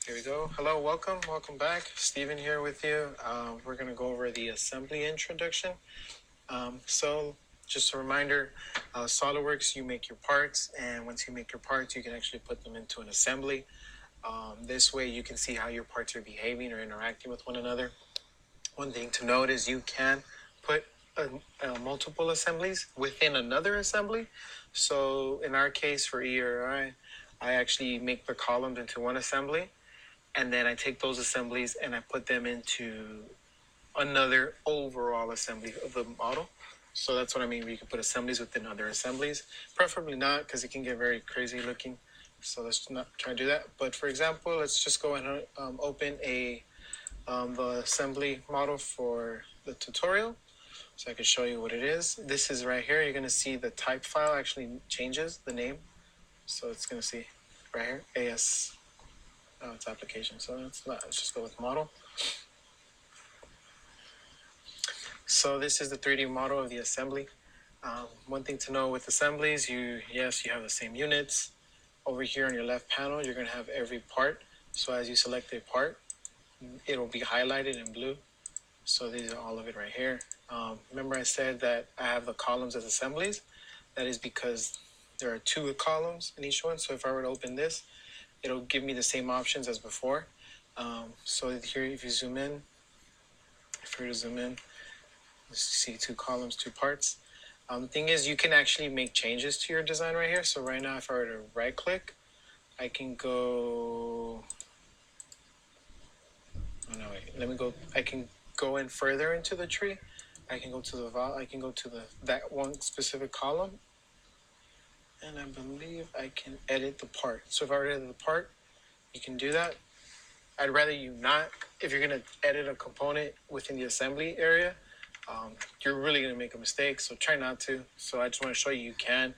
Here we go. Hello, welcome back. Steven here with you. We're going to go over the assembly introduction. So just a reminder, SolidWorks, you make your parts, and once you make your parts, you can actually put them into an assembly. This way you can see how your parts are behaving or interacting with one another. One thing to note is you can put multiple assemblies within another assembly. So in our case for ERI, I actually make the columns into one assembly, and then I take those assemblies and I put them into another overall assembly of the model. So that's what I mean. You can put assemblies within other assemblies, preferably not because it can get very crazy looking. So let's not try to do that. But for example, let's just go and open the assembly model for the tutorial. So I can show you what it is. This is right here. You're going to see the type file actually changes the name. So it's going to see right here, AS. Oh, it's application, so let's just go with model. So this is the 3D model of the assembly. One thing to know with assemblies, you have the same units. Over here on your left panel, you're going to have every part. So as you select a part, it will be highlighted in blue. So these are all of it right here. Remember I said that I have the columns as assemblies. That is because there are 2 columns in each one. So if I were to open this, it'll give me the same options as before. So here, if you zoom in, you see 2 columns, 2 parts. The thing is, you can actually make changes to your design right here. So right now, if I were to right click, I can go, oh no, wait, let me go, I can go in further into the tree. I can go to that one specific column. And I believe I can edit the part. So if I were to edit the part, you can do that. I'd rather you not. If you're going to edit a component within the assembly area, you're really going to make a mistake. So try not to. So I just want to show you can.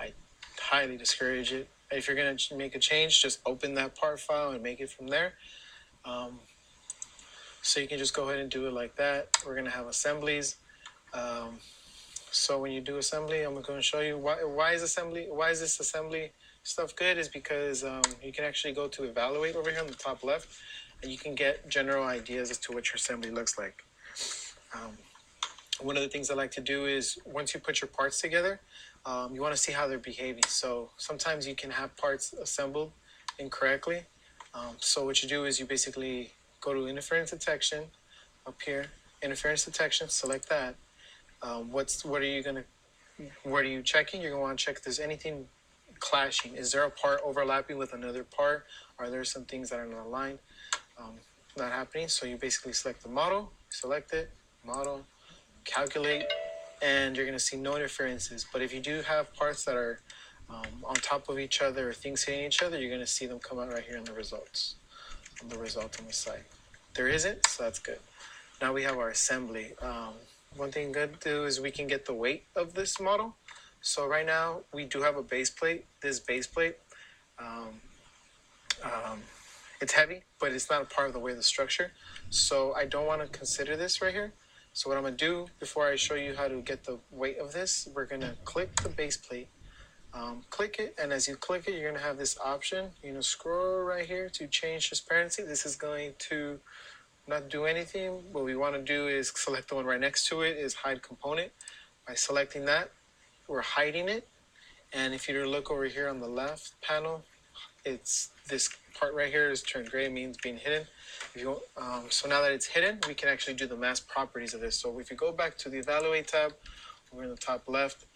I highly discourage it. If you're going to make a change, just open that part file and make it from there. So you can just go ahead and do it like that. We're going to have assemblies. So when you do assembly, I'm going to show you why is this assembly stuff good is because you can actually go to evaluate over here on the top left, and you can get general ideas as to what your assembly looks like. One of the things I like to do is once you put your parts together, you want to see how they're behaving. So sometimes you can have parts assembled incorrectly. So what you do is you basically go to interference detection up here, interference detection, select that. What are you checking? You're going to want to check if there's anything clashing. Is there a part overlapping with another part? Are there some things that are not aligned? Not happening. So you basically select the model, select it, model, calculate, and you're going to see no interferences. But if you do have parts that are on top of each other or things hitting each other, you're going to see them come out right here in the results. On the result on the side. There isn't, so that's good. Now we have our assembly. One thing good to do is we can get the weight of this model. So right now we do have a base plate. This base plate, it's heavy, but it's not a part of the weight of the structure. So I don't want to consider this right here. So what I'm going to do before I show you how to get the weight of this, we're going to click the base plate. Click it, and as you click it, you're going to have this option. You're going to scroll right here to change transparency. This is going to not do anything. What we want to do is select the one right next to it, is hide component. By selecting that, we're hiding it. And if you look over here on the left panel, it's this part right here is turned gray, means being hidden. So now that it's hidden, we can actually do the mask properties of this. So if you go back to the evaluate tab over in the top left,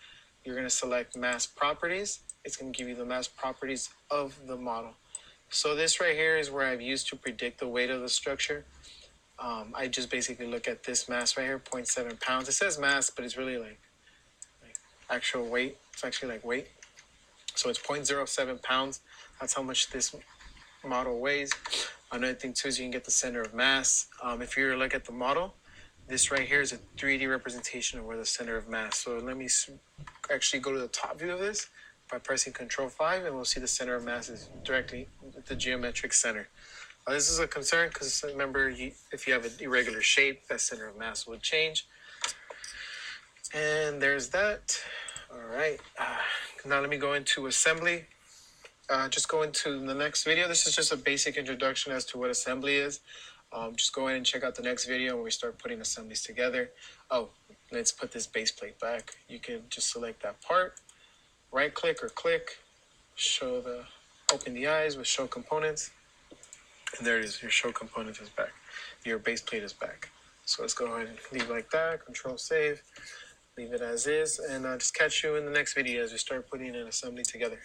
you're going to select mask properties. It's going to give you the mask properties of the model. So this right here is where I've used to predict the weight of the structure. I just basically look at this mass right here, 0.7 pounds. It says mass, but it's really like actual weight. It's actually like weight. So it's 0.07 pounds. That's how much this model weighs. Another thing too is you can get the center of mass. If you look at the model, this right here is a 3D representation of where the center of mass. So let me actually go to the top view of this by pressing Control 5, and we'll see the center of mass is directly at the geometric center. This is a concern because remember, if you have an irregular shape, that center of mass would change. And there's that. All right. Now let me go into assembly. just go into the next video. This is just a basic introduction as to what assembly is. Just go in and check out the next video when we start putting assemblies together. Oh, let's put this base plate back. You can just select that part, right click or click, open the eyes with show components. And there it is, your show component is back. Your base plate is back. So let's go ahead and leave like that, control save, leave it as is, and just catch you in the next video as we start putting an assembly together.